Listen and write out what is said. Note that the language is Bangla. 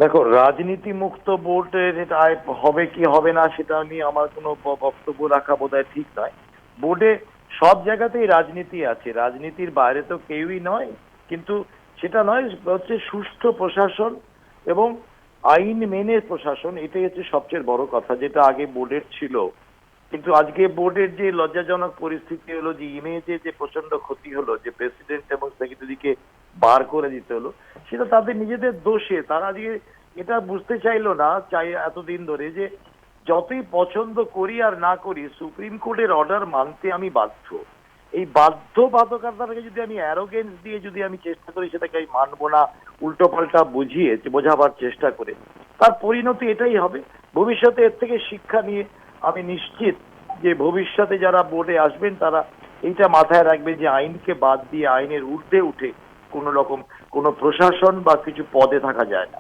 দেখো, রাজনীতি মুক্ত বোর্ডের এটা হবে কি হবে না সেটা নিয়ে আমার কোনো বক্তব্য রাখা বোধহয় ঠিক নয়। বোর্ডে সব জায়গাতেই রাজনীতি আছে, রাজনীতির বাইরে তো কেউই নয়। কিন্তু সেটা নয়, হচ্ছে সুষ্ঠু প্রশাসন এবং আইন মেনে প্রশাসন, এটাই হচ্ছে সবচেয়ে বড় কথা, যেটা আগে বোর্ডের ছিল। কিন্তু আজকে বোর্ডের যে লজ্জাজনক পরিস্থিতি হলো, যে ইমেজে যে প্রচন্ড ক্ষতি হলো, যে প্রেসিডেন্ট এবং সেক্রেটারিকে বার করে দিতে হলো, সেটা তাদের নিজেদের দোষে। তারা আজকে এটা বুঝতে চাইলো না, চাই এতদিন ধরে, যে যতই পছন্দ করি আর না করি, সুপ্রিম কোর্টের অর্ডার মানতে আমি বাধ্য। এই বাধ্যবাধকতাটাকে যদি আমি অ্যারোগেন্স দিয়ে যদি আমি চেষ্টা করি সেটাকে আমি মানবো না, উল্টো পাল্টা বুঝিয়ে বোঝাবার চেষ্টা করে, তার পরিণতি এটাই হবে। ভবিষ্যতে এর থেকে শিক্ষা নিয়ে আমি নিশ্চিত যে ভবিষ্যতে যারা বোর্ডে আসবেন তারা এইটা মাথায় রাখবে যে আইনকে বাদ দিয়ে আইনের ঊর্ধ্বে উঠে কোনো রকম কোনো প্রশাসন বা কিছু পদে থাকা যায় না।